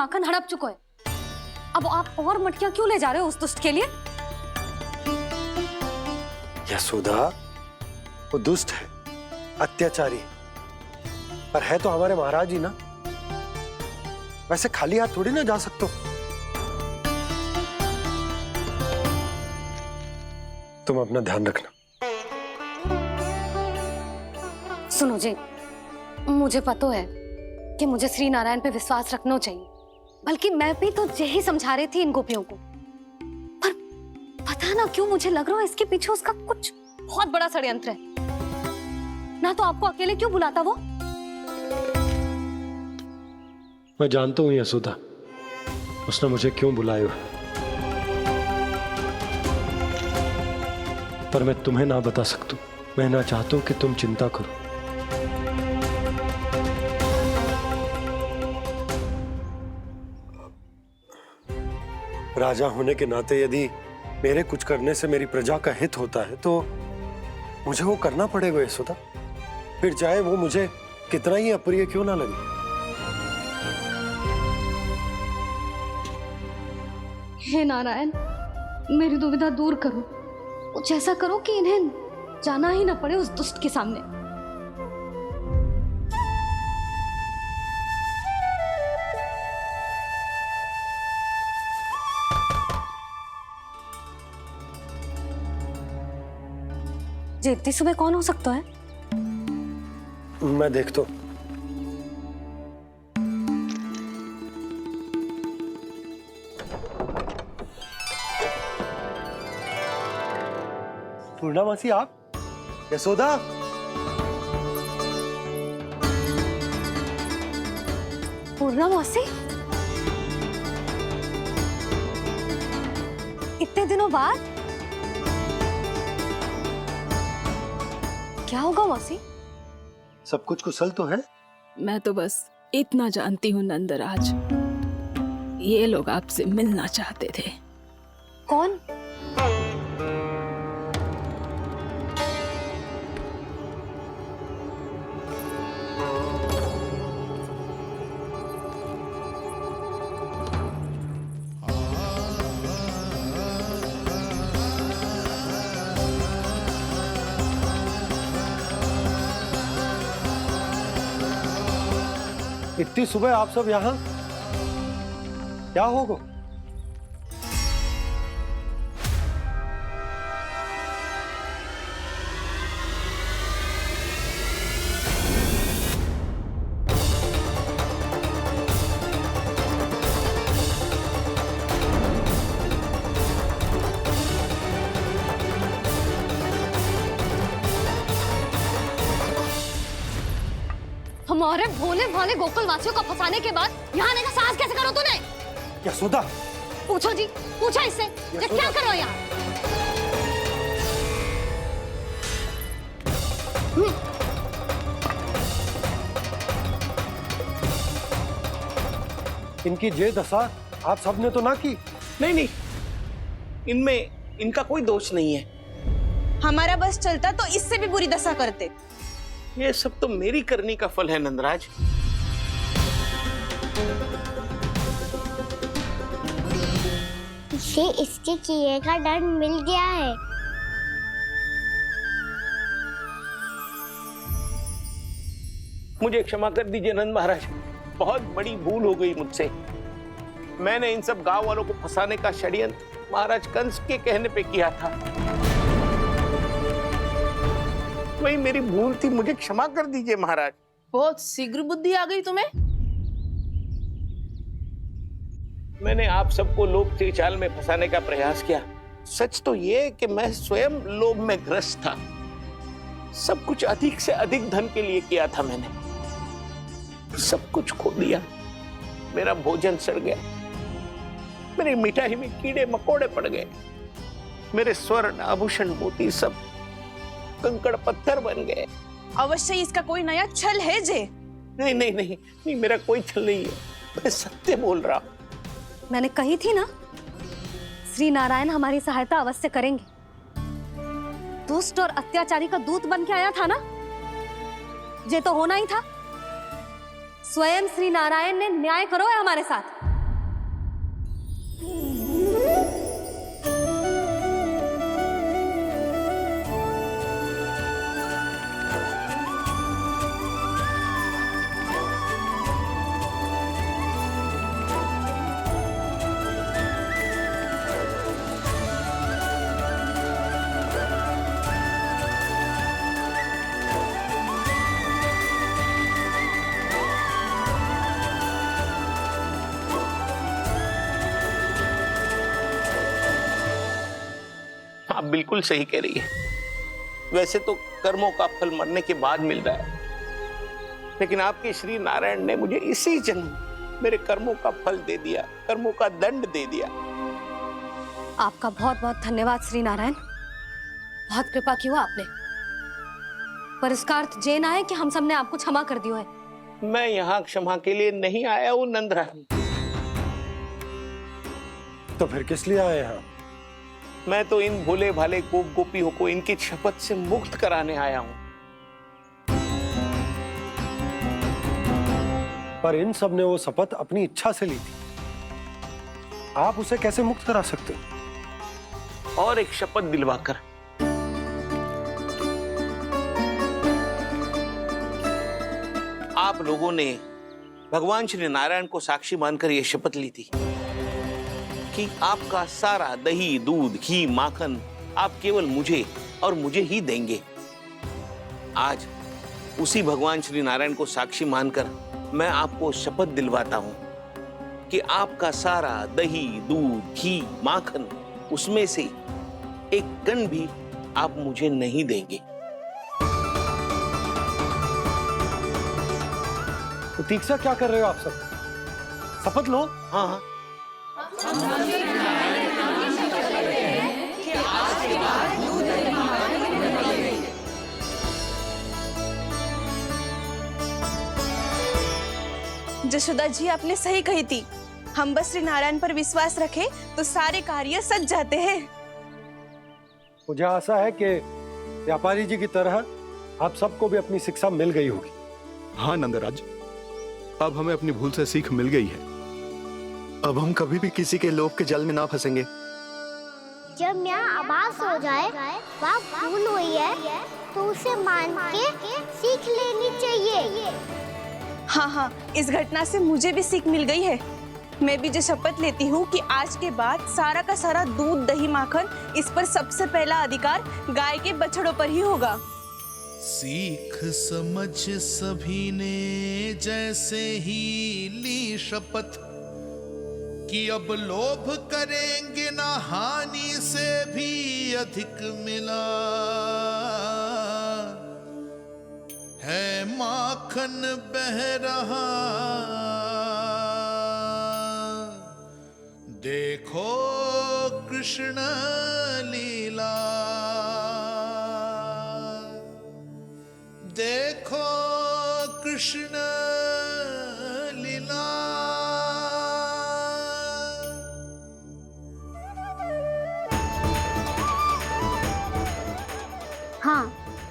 माखन हड़प चुका है। अब आप और मटकियां क्यों ले जा रहे हो उस दुष्ट के लिए? यशोदा, वो दुष्ट है, अत्याचारी, पर है तो हमारे महाराज ही ना। वैसे खाली हाथ थोड़ी ना जा सकते हो। तुम अपना ध्यान रखना। सुनो जी, मुझे पता है कि मुझे श्री नारायण पे विश्वास रखना चाहिए, बल्कि मैं भी तो यही समझा रही थी इन गोपियों को। पर पता ना क्यों मुझे लग रहा है इसके पीछे उसका कुछ बहुत बड़ा षड्यंत्र है। ना तो आपको अकेले क्यों बुलाता वो? मैं जानता हूं यशोदा, उसने मुझे क्यों बुलाया, पर मैं तुम्हें ना बता सकता। मैं ना चाहता हूं कि तुम चिंता करो। राजा होने के नाते यदि मेरे कुछ करने से मेरी प्रजा का हित होता है तो मुझे वो करना पड़ेगा यशोदा, फिर चाहे वो मुझे कितना ही अप्रिय क्यों ना लगे। हे नारायण, मेरी दुविधा दूर करो। कुछ ऐसा करो कि इन्हें जाना ही ना पड़े उस दुष्ट के सामने। जी इतनी सुबह कौन हो सकता है? मैं देखता हूं। पूर्णा मासी, आप? यशोदा, पूर्णा मौसी, इतने दिनों बाद? क्या होगा मौसी? सब कुछ कुशल तो है? मैं तो बस इतना जानती हूँ नंदराज, ये लोग आपसे मिलना चाहते थे। कौन? इतनी सुबह आप सब यहाँ? क्या होगा? हमारे भोले भाले गोकुल वासियों को फंसाने के बाद यहाँ आने का साहस कैसे करो तूने? यशोदा, पूछो जी, पूछो इससे, ये क्या करो यहाँ? इनकी ये दशा आप सबने तो ना की? नहीं नहीं, इनमें इनका कोई दोष नहीं है। हमारा बस चलता तो इससे भी बुरी दशा करते। ये सब तो मेरी करनी का फल है नंदराज। इसे इसके किए का दंड मिल गया है। मुझे क्षमा कर दीजिए नंद महाराज, बहुत बड़ी भूल हो गई मुझसे। मैंने इन सब गांव वालों को फंसाने का षड्यंत्र महाराज कंस के कहने पे किया था। वही मेरी भूल थी, मुझे क्षमा कर दीजिए महाराज। बहुत शीघ्र बुद्धि आ गई तुम्हें। मैंने आप सबको लोभ के चाल में फंसाने का प्रयास किया। सच तो ये कि मैं स्वयं लोभ में ग्रस्त था। सब कुछ अधिक से अधिक धन के लिए किया था मैंने। सब कुछ खो दिया। मेरा भोजन सड़ गया, मेरी मिठाई में कीड़े मकोड़े पड़ गए, मेरे स्वर्ण आभूषण मोती सब कंकड़ पत्थर बन गए। अवश्य इसका कोई नया छल है जे। नहीं नहीं नहीं नहीं, मेरा कोई छल नहीं है, मैं सत्य बोल रहा हूं। मैंने कही थी ना, श्री नारायण हमारी सहायता अवश्य करेंगे। दुष्ट और अत्याचारी का दूत बन के आया था ना, ये तो होना ही था। स्वयं श्री नारायण ने न्याय करो है हमारे साथ। आप बिल्कुल सही कह रही है। वैसे तो कर्मों का फल मरने के बाद मिल रहा है, लेकिन आपके श्री नारायण ने मुझे इसी जन्म मेरे कर्मों का फल दे दिया, कर्मों का दंड दे दिया। आपका बहुत बहुत धन्यवाद श्री नारायण, बहुत कृपा की हो आपने। पर इसका अर्थ ये ना है कि हम सबने आपको क्षमा कर दियो है। मैं यहाँ क्षमा के लिए नहीं आया हूँ नंदरानी। तो फिर किस लिए आए हैं? मैं तो इन भोले भाले गोप गोपियों को इनकी शपथ से मुक्त कराने आया हूँ। पर इन सब ने वो शपथ अपनी इच्छा से ली थी, आप उसे कैसे मुक्त करा सकते हो? और एक शपथ दिलवाकर। आप लोगों ने भगवान श्री नारायण को साक्षी मानकर यह शपथ ली थी कि आपका सारा दही, दूध, घी, माखन आप केवल मुझे और मुझे ही देंगे। आज उसी भगवान श्री नारायण को साक्षी मानकर मैं आपको शपथ दिलवाता हूं कि आपका सारा दही, दूध, घी, माखन, उसमें से एक कण भी आप मुझे नहीं देंगे। तो तीक्षा क्या कर रहे हो आप सब? शपथ लो। हाँ हाँ, जशोदा जी, आपने सही कही थी। हम बस श्री नारायण पर विश्वास रखें तो सारे कार्य सज जाते हैं। मुझे आशा है कि व्यापारी जी की तरह आप सबको भी अपनी शिक्षा मिल गई होगी। हाँ नंदराज, अब हमें अपनी भूल से सीख मिल गई है। अब हम कभी भी किसी के लोभ के जल में ना फंसेंगे। जब यहाँ आभास हो जाए वहाँ भूल हुई है तो उसे मान के सीख लेनी चाहिए। हाँ हाँ, इस घटना से मुझे भी सीख मिल गई है। मैं भी जो शपथ लेती हूँ कि आज के बाद सारा का सारा दूध, दही, माखन, इस पर सबसे पहला अधिकार गाय के बछड़ों पर ही होगा। सीख समझ सभी ने जैसे ही ली शपथ कि अब लोभ करेंगे ना हानि से भी अधिक मिला है, माखन बह रहा देखो कृष्ण लीला, देखो कृष्ण लीला। हाँ,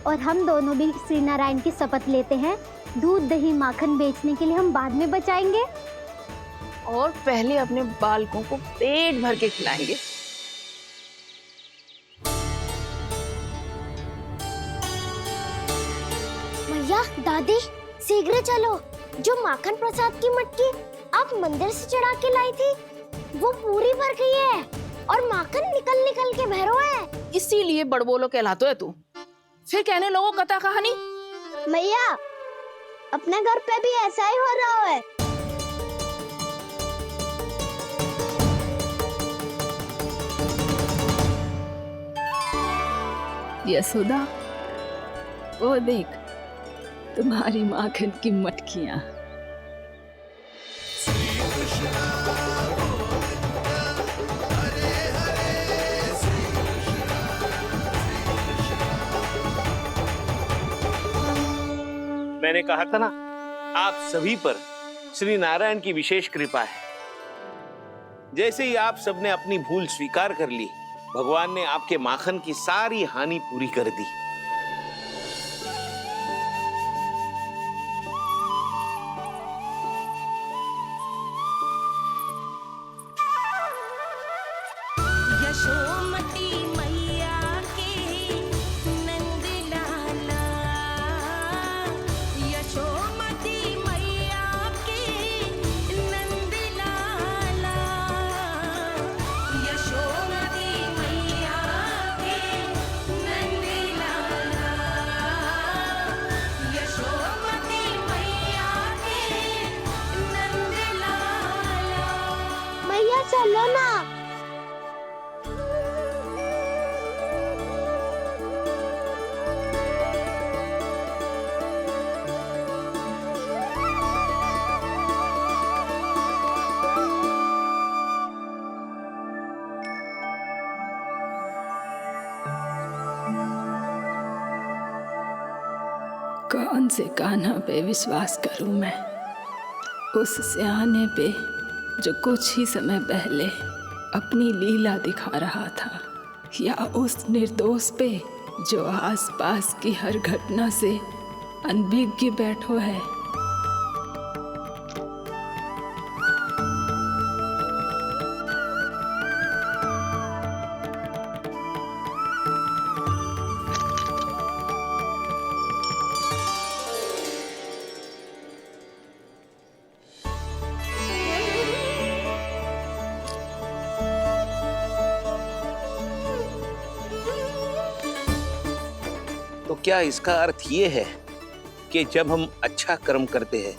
और हम दोनों भी श्री नारायण की शपथ लेते हैं, दूध, दही, माखन बेचने के लिए हम बाद में बचाएंगे और पहले अपने बालकों को पेट भर के खिलाएंगे। मैया, दादी, शीघ्र चलो। जो माखन प्रसाद की मटकी आप मंदिर से चढ़ा के लाई थी वो पूरी भर गई है और माखन निकल निकल के बह रहा है। इसीलिए बड़बोलो कहलाते है तू। फिर कहने लोगों कथा कहानी। मैया, अपने घर पे भी ऐसा ही हो रहा है। यशोदा, वो देख तुम्हारी माखन की मटकियां। मैंने कहा था ना, आप सभी पर श्री नारायण की विशेष कृपा है। जैसे ही आप सबने अपनी भूल स्वीकार कर ली, भगवान ने आपके माखन की सारी हानि पूरी कर दी। यशोमती मैया के नंद लाला, यशोमती मैया के नंद लाला, यशोमती मैया के नंद लाला, यशोमती मैया के नंद लाला। मैया चलो ना। कौन से कान्हा पे विश्वास करूं मैं? उस सियाने पे जो कुछ ही समय पहले अपनी लीला दिखा रहा था, या उस निर्दोष पे जो आसपास की हर घटना से अनभिज्ञ बैठो है? तो क्या इसका अर्थ ये है कि जब हम अच्छा कर्म करते हैं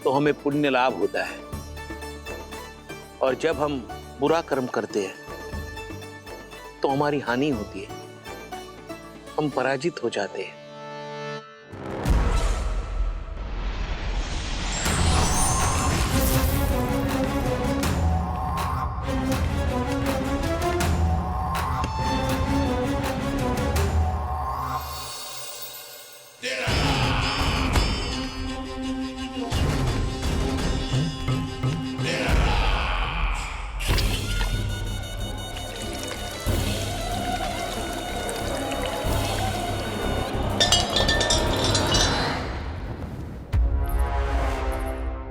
तो हमें पुण्य लाभ होता है, और जब हम बुरा कर्म करते हैं तो हमारी हानि होती है, हम पराजित हो जाते हैं?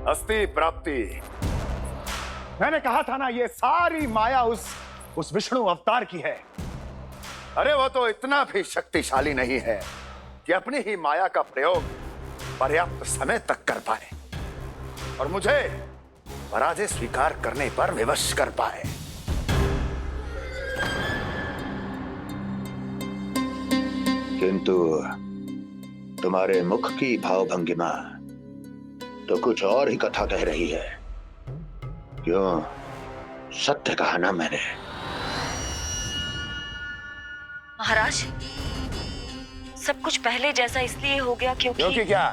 अस्ति प्राप्ति। मैंने कहा था ना, ये सारी माया उस विष्णु अवतार की है। अरे वो तो इतना भी शक्तिशाली नहीं है कि अपनी ही माया का प्रयोग पर्याप्त समय तक कर पाए और मुझे पराजय स्वीकार करने पर विवश कर पाए। किंतु तुम्हारे मुख की भावभंगिमा तो कुछ और ही कथा कह रही है। क्यों? सत्य कहा ना मैंने। महाराज, सब कुछ पहले जैसा इसलिए हो गया क्योंकि क्या?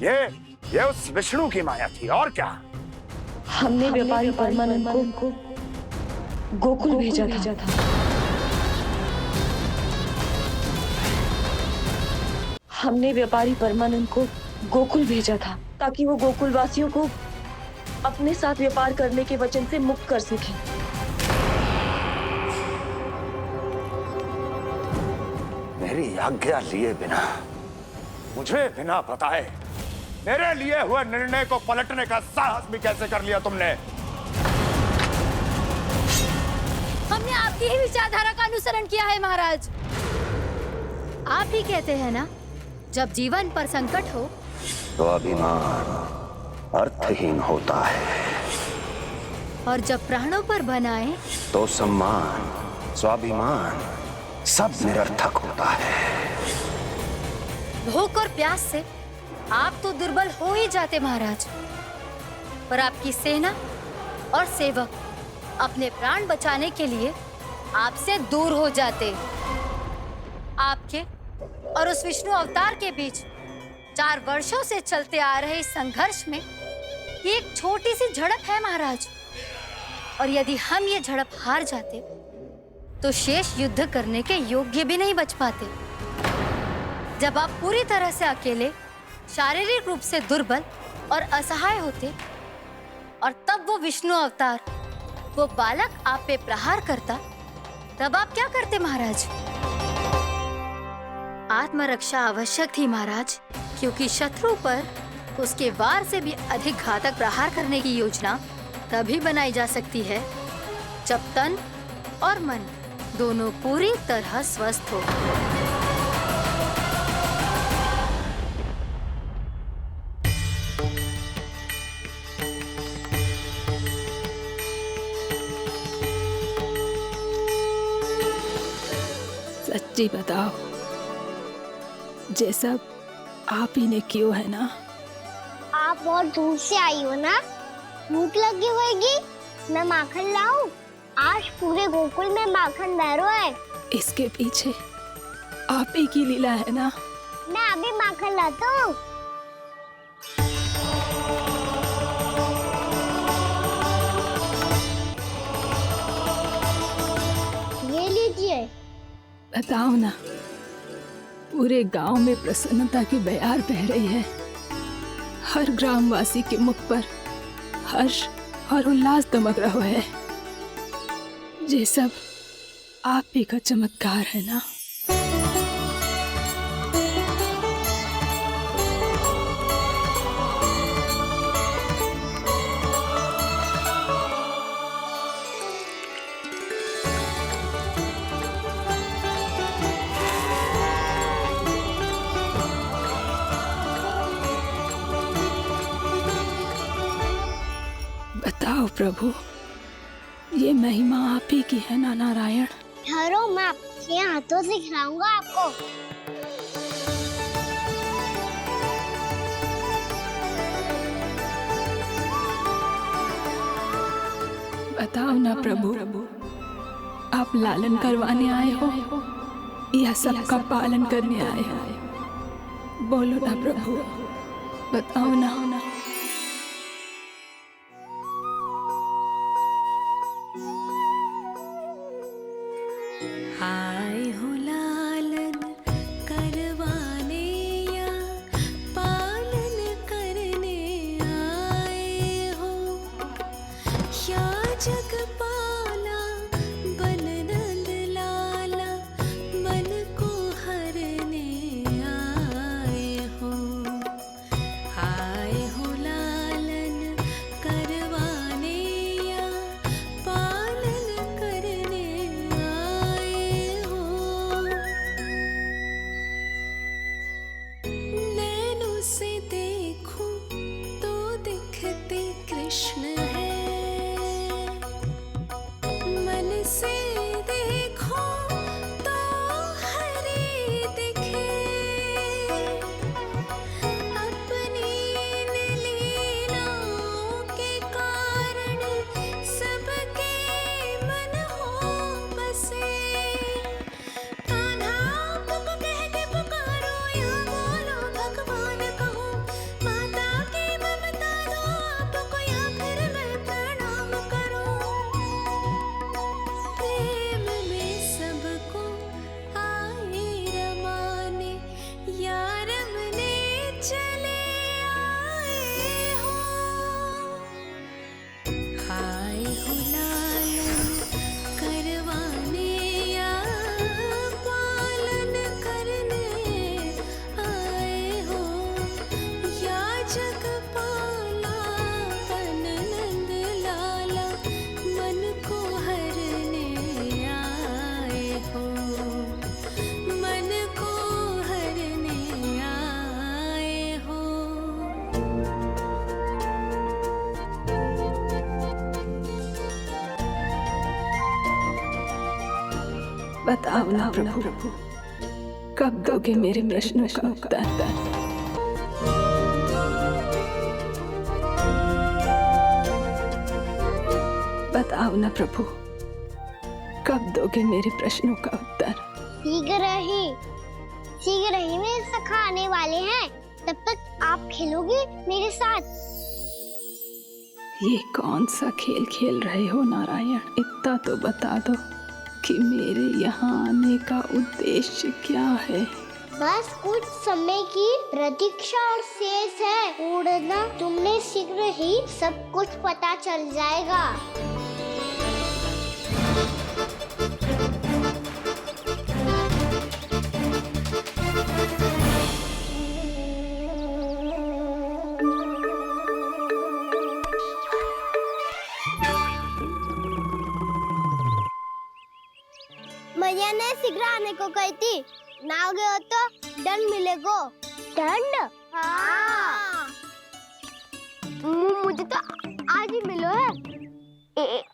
ये उस विष्णु की माया थी, और क्या? हमने व्यापारी परमानंद को गोकुल भेजा था। हमने व्यापारी परमानंद को गोकुल भेजा था ताकि वो गोकुल वासियों को अपने साथ व्यापार करने के वचन से मुक्त कर सके। मेरी आज्ञा लिए बिना, मुझे बिना बताए मेरे लिए हुए निर्णय को पलटने का साहस भी कैसे कर लिया तुमने? हमने आपकी ही विचारधारा का अनुसरण किया है महाराज। आप ही कहते हैं ना, जब जीवन पर संकट हो तो अभिमान अर्थहीन होता है, और जब प्राणों पर बनाए तो सम्मान स्वाभिमान सब निरर्थक होता है। भूख और प्यास से आप तो दुर्बल हो ही जाते महाराज, पर आपकी सेना और सेवक अपने प्राण बचाने के लिए आपसे दूर हो जाते। आपके और उस विष्णु अवतार के बीच 4 वर्षों से चलते आ रहे इस संघर्ष में ये एक छोटी सी झड़प है महाराज, और यदि हम ये झड़प हार जाते तो शेष युद्ध करने के योग्य भी नहीं बच पाते। जब आप पूरी तरह से अकेले, शारीरिक रूप से दुर्बल और असहाय होते, और तब वो विष्णु अवतार, वो बालक आप पे प्रहार करता, तब आप क्या करते महाराज? आत्मरक्षा आवश्यक थी महाराज, क्योंकि शत्रु पर उसके वार से भी अधिक घातक प्रहार करने की योजना तभी बनाई जा सकती है जब तन और मन दोनों पूरी तरह स्वस्थ हो। सच्ची बताओ, ये सब आप ही ने क्यों है ना? आप बहुत दूर से आई हो ना, भूख लगी होगी। मैं माखन लाऊं? आज पूरे गोकुल में माखन बह रहा है। इसके पीछे आप ही की लीला है ना? मैं अभी माखन लाता हूँ। ये लीजिए। बताओ ना, पूरे गांव में प्रसन्नता की बयार बह रही है। हर ग्रामवासी के मुख पर हर्ष और उल्लास दमक रहा है। ये सब आप ही का चमत्कार है ना। बताओ प्रभु, ये महिमा आप ही की है ना नारायण? ठहरो, मैं अपने हाथों से खिलाऊंगा आपको। बताओ ना प्रभु, आप लालन करवाने आए हो या सबका पालन करने आए हो? बोलो ना प्रभु, बताओ ना। आए हो लालन करवाने या पालन करने आए हो, या जगपाला बन नंद लाला मन को हरने आए हो। आए हो लालन करवाने या पालन करने आए हो। नैनों से देखूं तो दिखते कृष्ण है, मन से देखो तो हरि दिखे। अपनी इन लीलाओं के कारण सबके मन हो बसे। कान्हा आपको कह के पुकारो या बोलो भगवान कहो, माता की ममता दो आपको या फिर मैं प्रणाम करूं। प्रेम में सबको आए रमाने, या रमने चले आए हो। आए हो लालन करवाने या पालन करने आए हो, या जगपाला बन नंद लाला मन को हरने आए हो। मन को हरने आए हो। बताओ ना प्रभु, कब दोगे मेरे प्रश्नों का उत्तर? बताओ ना प्रभु, कब दोगे मेरे प्रश्नों का उत्तर? शीघ्र ही मेरे सखा आने वाले हैं, तब तक आप खेलोगे मेरे साथ। ये कौन सा खेल खेल रहे हो नारायण? इतना तो बता दो कि मेरे यहाँ आने का उद्देश्य क्या है? बस कुछ समय की प्रतीक्षा और शेष है। उड़ना तुमने शीघ्र ही सब कुछ पता चल जाएगा। मैया ने शीघ्र आने को कही थी, ना आ गए हो तो दंड मिलेगा। दंड? हाँ। मुझे तो आज ही मिलो है।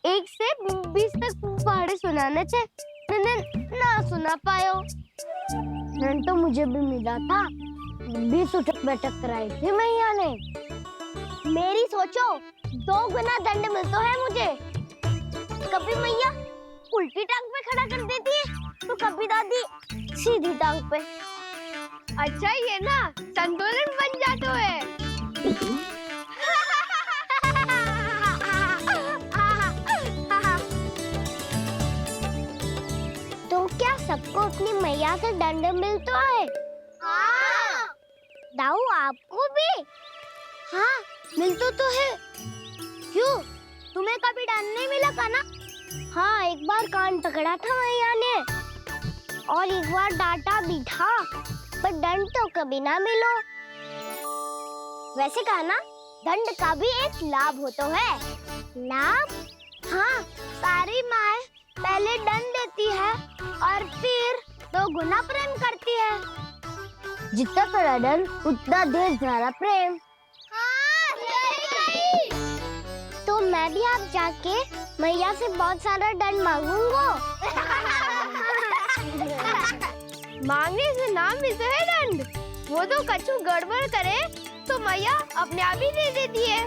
1 से 20 तक पहाड़े सुनाने थे, ना सुना पायो। दंड तो मुझे भी मिला था, 20 उठक बैठक कराई थी मैया ने। मेरी सोचो, 2 गुना दंड मिलता है मुझे। कभी मैया उल्टी टांग पे खड़ा कर देती है, तो कभी दादी सीधी टांग पे। अच्छा ये ना संतुलन बन जाता है। तो क्या सबको अपनी मैया से दंड मिलता है? बताऊं आपको भी? हाँ, मिल तो है। क्यों? तुम्हें कभी डंड नहीं मिला का ना? हाँ, एक बार कान पकड़ा था मैया ने और एक बार डांटा भी था, पर दंड तो कभी ना मिलो। वैसे कहा ना, दंड का भी एक लाभ होता है। लाभ? हाँ, सारी माँ पहले दंड देती है और फिर 2 गुना प्रेम करती है। जितना बड़ा दंड उतना देर ज्यादा प्रेम। हाँ, सही। तो मैं भी आप जाके मैया से बहुत सारा दंड मांगूंगा। मांगने से नाम मिलता है दंड। वो तो कछु गड़बड़ करे तो मैया अपने आप ही दे देती है।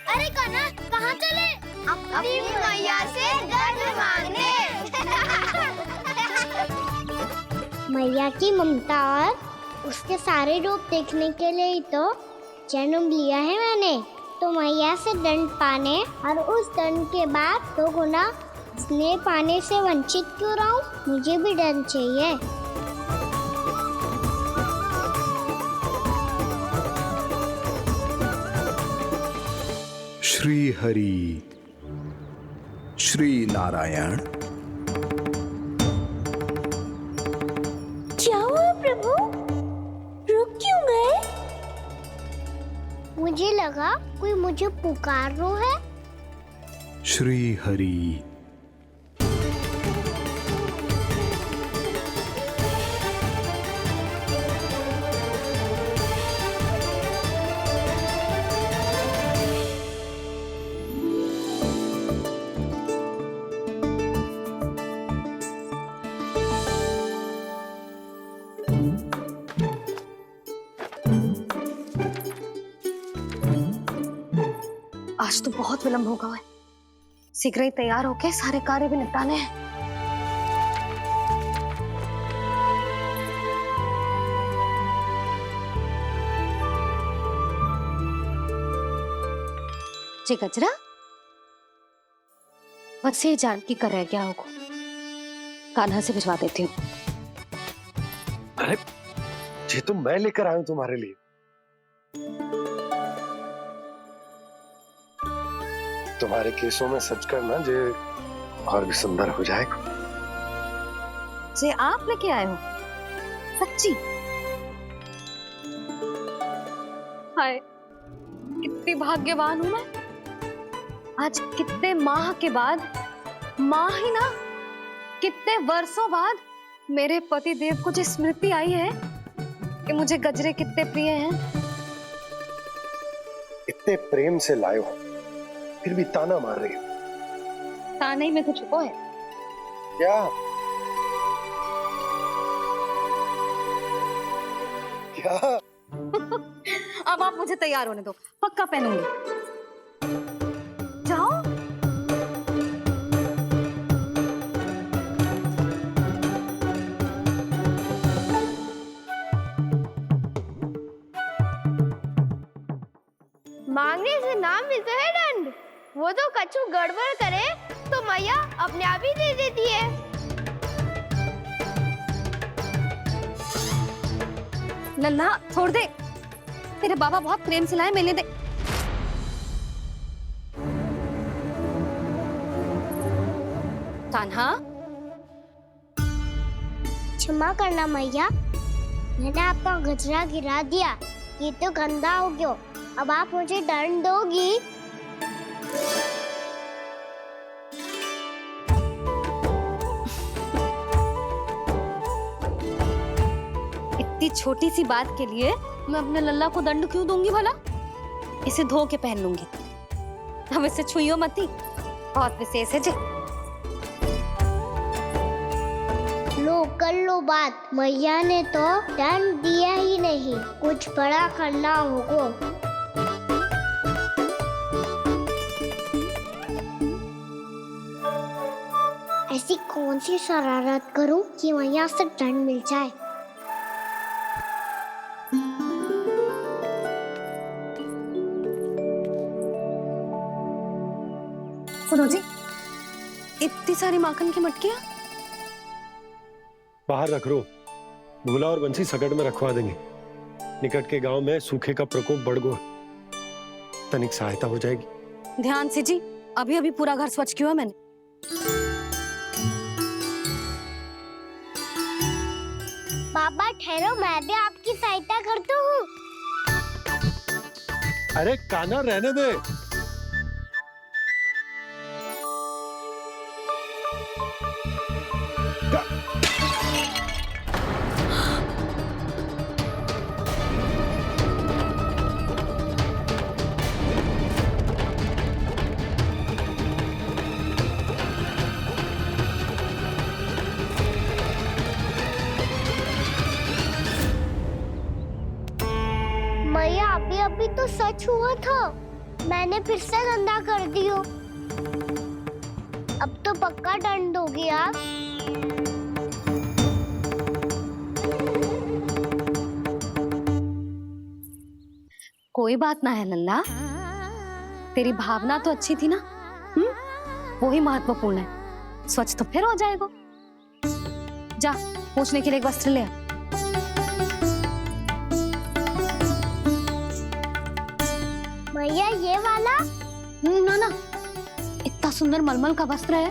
अरे कान्हा, कहाँ चले? अपनी मैया से दंड मांगने। मैया की ममता और उसके सारे रूप देखने के लिए ही तो जन्म लिया है मैंने। तो मैया से दंड पाने और उस दंड के बाद 2 गुना स्नेह पाने से वंचित क्यों रहूं? मुझे भी दंड चाहिए। श्री हरि श्री नारायण। क्या हुआ प्रभु? रुक क्यों गए? मुझे लगा कोई मुझे पुकार रहा है। श्री हरि। आज तो बहुत विलंब होगा है। शीघ्र ही तैयार होके सारे कार्य भी निपटाने हैं। जी गजरा, बस ये जानकी कर रह गया होगा। कान्हा से भिजवा देती हूँ। अरे ये तो मैं लेकर आया हूं तुम्हारे लिए। तुम्हारे केसों में सच करना जे और भी सुंदर हो जाएगा। जे आप लेके आए हो? सच्ची? हाय, कितनी भाग्यवान हूं मैं। आज कितने माह के बाद, माह ही ना, कितने वर्षों बाद मेरे पति देव को जो स्मृति आई है कि मुझे गजरे कितने प्रिय हैं। इतने प्रेम से लाए हो, फिर भी ताना मार रही हो। ताने ही में कुछ छुपो है क्या? क्या? अब आप मुझे तैयार होने दो, पक्का पहनूंगी। जाओ। मांगने से नाम मिलता है दंड। वो तो कछु गड़बड़ करे तो मैया अपने आप ही दे देती है। लल्ला छोड़ दे, तेरे बाबा बहुत प्रेम से लाए, मिलने दे। कान्हा, क्षमा करना मैया, मैंने आपका गजरा गिरा दिया। ये तो गंदा हो गया। अब आप मुझे दंड दोगी? इतनी छोटी सी बात के लिए मैं अपने लल्ला को दंड क्यों दूंगी भला? इसे धो के पहन लूंगी। अब इसे छुइयो मती, बहुत विशेष है जी। लो कर लो बात, मैया ने तो दंड दिया ही नहीं, कुछ बड़ा करना होगा। ऐसी कौन सी शरारत करूं कि मैया से दंड मिल जाए? सुनो जी, इतनी सारी माखन की मटकियां बाहर रख रो, भोला और बंसी सकड़ में रखवा देंगे। निकट के गांव में सूखे का प्रकोप बढ़ गया, तनिक सहायता हो जाएगी। ध्यान से जी, अभी अभी पूरा घर स्वच्छ किया है मैंने। पापा ठहरो, मैं भी आपकी सहायता करता हूँ। अरे कान्हा रहने दे। मैया अभी अभी तो सच हुआ था, मैंने फिर से गंदा कर दियो। अब तो पक्का दंड दोगे आप। कोई बात ना है लल्ला, तेरी भावना तो अच्छी थी ना, वो ही महत्वपूर्ण है। स्वच्छ तो फिर हो जाएगा। जा पोंछने के लिए एक वस्त्र ले आ। मैया ये वाला? ना ना, इतना सुंदर मलमल का वस्त्र है,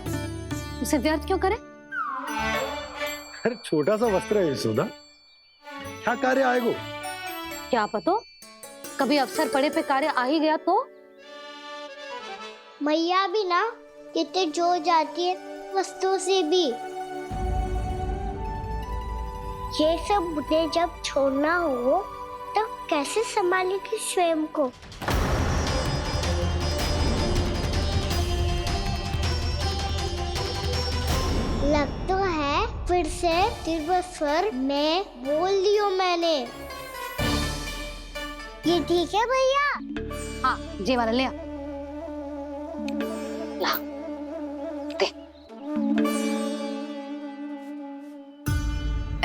उसे व्यर्थ क्यों करे? अरे छोटा सा वस्त्र है यशोदा, क्या कार्य आएगा? क्या पता, कभी अवसर पड़े पे कार्य आ ही गया तो? मैया भी ना कितने जो जाती है वस्तुओं से भी। ये सब मुझे जब छोड़ना हो तो कैसे संभालेगी स्वयं को? लग तो है फिर से तीव्र स्वर में बोल दियो मैंने। ये ठीक है भैया? हाँ, ये वाला ले आ। ला, दे।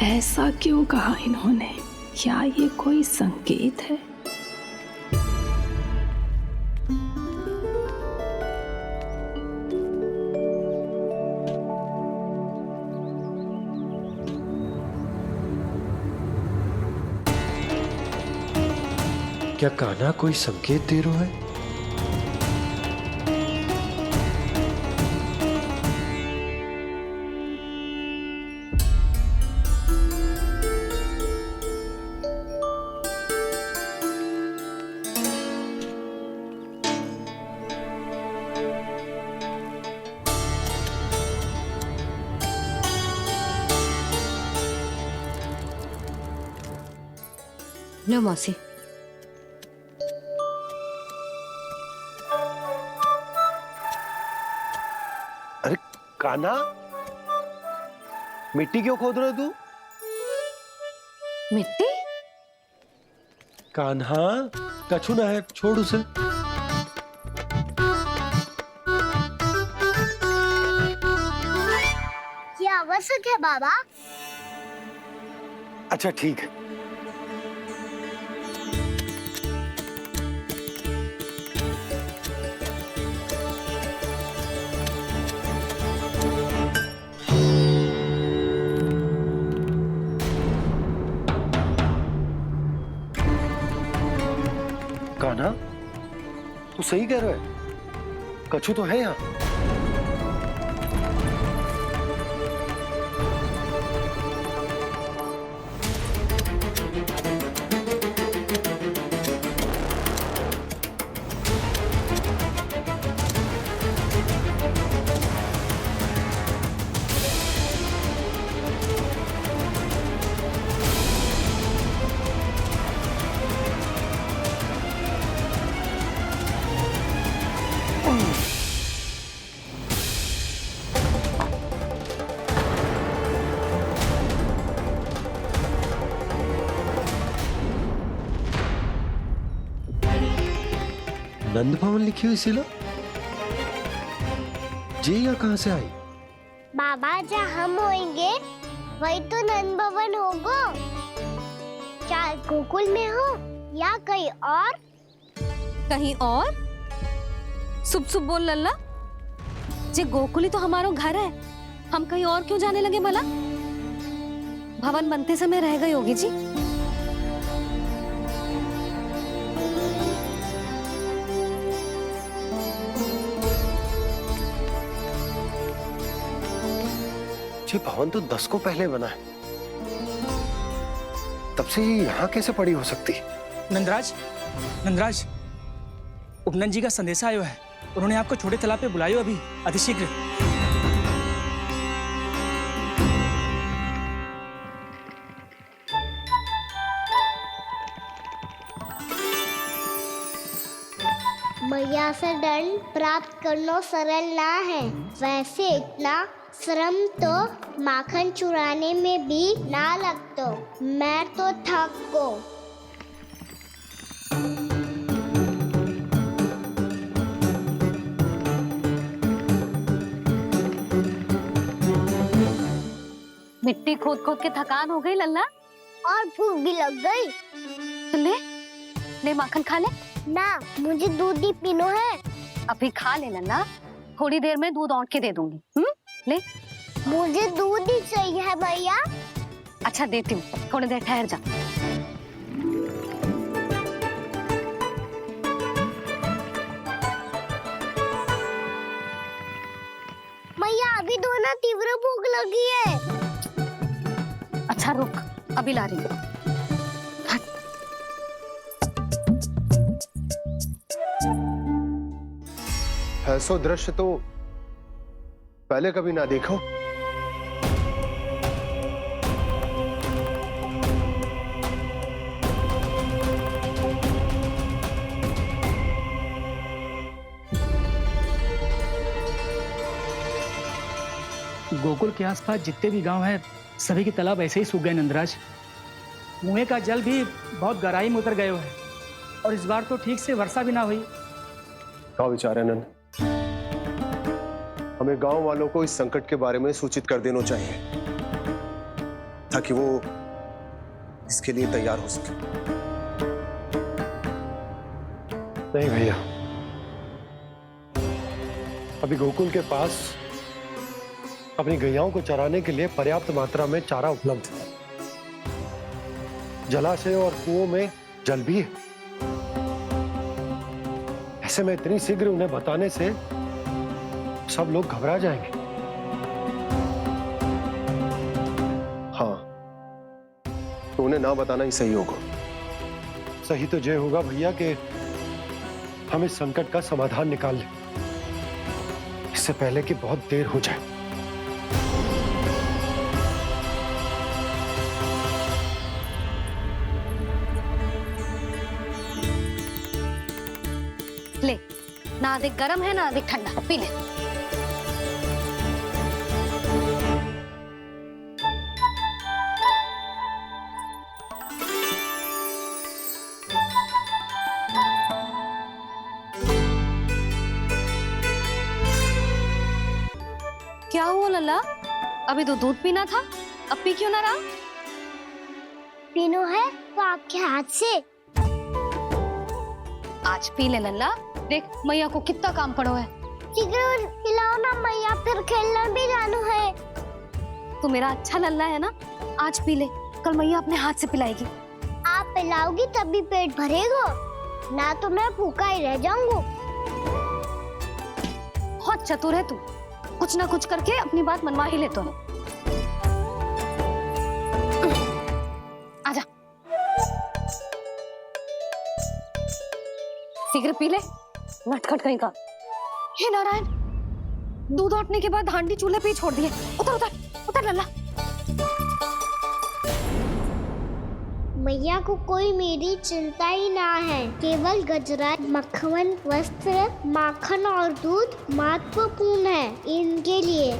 ऐसा क्यों कहा इन्होंने? क्या ये कोई संकेत है? क्या कान्हा कोई संकेत दे रहा है? लो मौसी। अरे कान्हा, मिट्टी क्यों खोद रहे हो तू? मिट्टी? कान्हा, कछु ना है, छोड़ उसे। ये आवश्यक है बाबा। अच्छा ठीक है। कान्हा, तू सही कह रहा है, कछु तो है यहाँ। नंद भवन लिखी हुई सिला, जी या कहां से आई? बाबा जहाँ हम होंगे वही तो नंद भवन होगा। चाहे गोकुल में हो या कहीं और। कहीं और? सुब सुब बोल लल्ला, जे गोकुली तो हमारो घर है, हम कहीं और क्यों जाने लगे भला? भवन बनते समय रह गई होगी जी। ये भवन तो 10 को पहले बना है, तब से ये यहाँ कैसे पड़ी हो सकती? नंदराज, नंदराज, उपनंद जी का संदेशा आयो है। उन्होंने आपको छोटे तालाब पे बुलायो अभी अतिशीघ्र। मैया से दंड प्राप्त करना सरल ना है। वैसे इतना श्रम तो माखन चुराने में भी ना लगतो। मैं तो थक गो। मिट्टी खोद खोद के थकान हो गई लल्ला, और भूख भी लग गई। तो ले माखन खा ले। ना, मुझे दूध ही पीनो है। अभी खा ले लल्ला, थोड़ी देर में दूध औंट के दे दूंगी। ले। मुझे दूध ही चाहिए है भैया। अच्छा देती हूँ, थोड़ी देर ठहर जा। मैया अभी दोनों तीव्र भूख लगी है। अच्छा रुक, अभी ला रही हूँ। ऐसा दृश्य तो पहले कभी ना देखो। गोकुल के आसपास जितने भी गांव हैं, सभी के तालाब ऐसे ही सूख गए नंदराज। कुएं का जल भी बहुत गहराई में उतर गया है, और इस बार तो ठीक से वर्षा भी ना हुई। क्या विचार है नंद? हमें गांव वालों को इस संकट के बारे में सूचित कर देना चाहिए, ताकि वो इसके लिए तैयार हो सके। नहीं भैया, अभी गोकुल के पास अपनी गैयाओं को चराने के लिए पर्याप्त मात्रा में चारा उपलब्ध है। जलाशय और कुओं में जल भी है। ऐसे में इतनी शीघ्र उन्हें बताने से सब लोग घबरा जाएंगे। हाँ, तो उन्हें ना बताना ही सही होगा। सही तो ये होगा भैया कि हम इस संकट का समाधान निकाल लें, इससे पहले कि बहुत देर हो जाए। ले, ना अधिक गर्म है ना अधिक ठंडा, पी ले। क्या हुआ लल्ला? अभी तो दूध पीना था, अब पी क्यों ना रहा? पीनो है तो आपके हाथ से। आज पी ले लल्ला, देख मैया को कितना काम पड़ो है। शीघ्र पिलाओ ना मैया, फिर खेलने भी जाना है। तू मेरा अच्छा लल्ला है ना, आज पी ले, कल मैया अपने हाथ से पिलाएगी। आप पिलाओगी तभी पेट भरेगा, ना तो मैं भूखा ही रह जाऊंगा। बहुत चतुर है तू, कुछ ना कुछ करके अपनी बात मनवा ही लेता है। आजा, शीघ्र पी ले, नटखट कहीं का। हे नारायण, दूध औटने के बाद हांडी चूल्हे पे ही छोड़ दिए। उतर उतर उतर लल्ला। मैया को कोई मेरी चिंता ही ना है। केवल गजरा, मक्खन, वस्त्र, माखन और दूध महत्वपूर्ण है इनके लिए।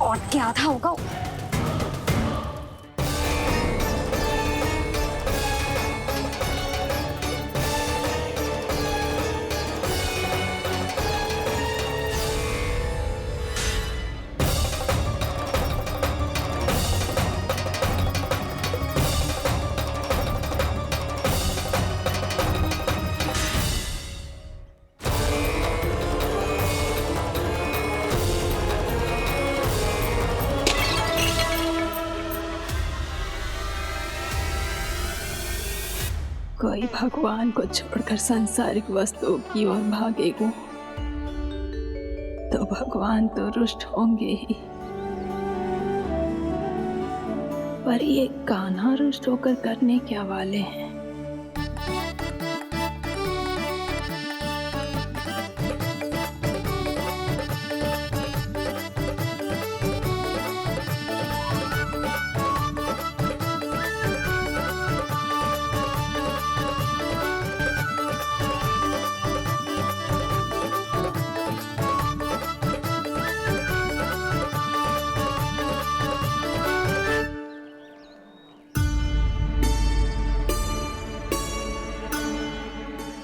और क्या था होगा? कोई भगवान को छोड़कर सांसारिक वस्तुओं की ओर भागेगा तो भगवान तो रुष्ट होंगे ही, पर ये कान्हा रुष्ट होकर करने क्या वाले हैं?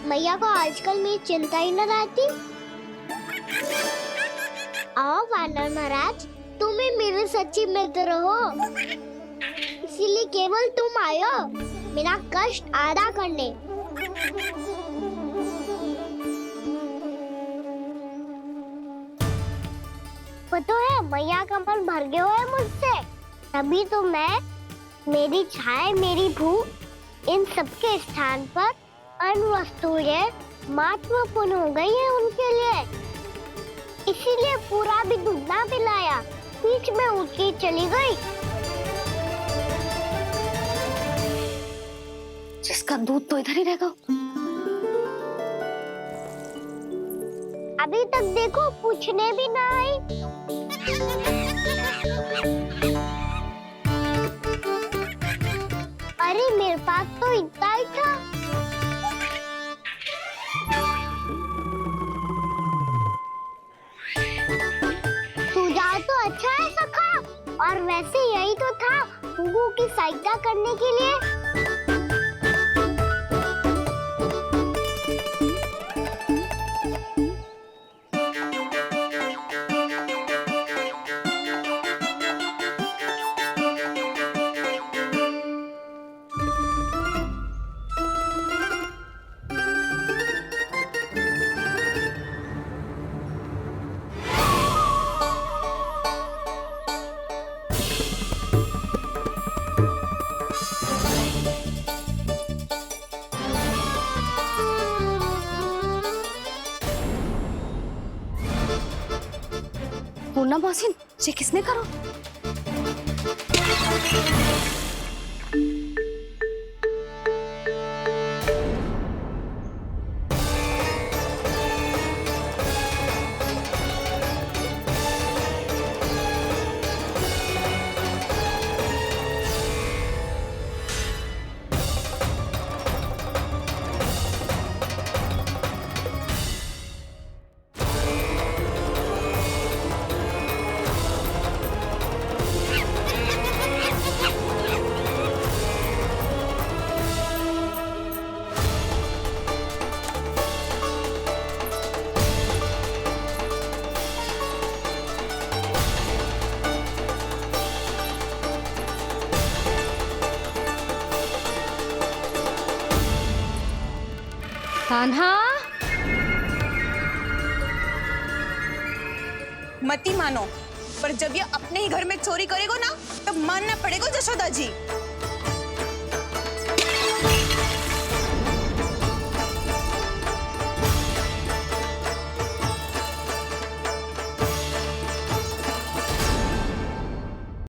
मैया को आजकल मेरी चिंता ही न रहती। आओ वानर महाराज, तुम ही मेरे सच्ची मित्र हो, इसीलिए केवल तुम आयो मेरा कष्ट आधा करने। पता है मैया का मन भर गया है मुझसे, तभी तो मैं, मेरी छाया, मेरी भूख, इन सबके स्थान पर अन्य वस्तुएं महत्वपूर्ण हो गई है उनके लिए, इसीलिए पूरा भी दूध ना पिलाया, बीच में उठ के चली गई। जिसका दूध तो इधर ही रहेगा। अभी तक देखो पूछने भी ना आई। अरे मेरे पास तो इतना ही था। सुझाव तो अच्छा है सखा, और वैसे यही तो था हुगू की सहायता करने के लिए। पूर्णा मौसी, ये किसने करो? कान्हा, मती मानो, पर जब ये अपने ही घर में चोरी करेगा ना, तब मानना पड़ेगा जशोदा जी।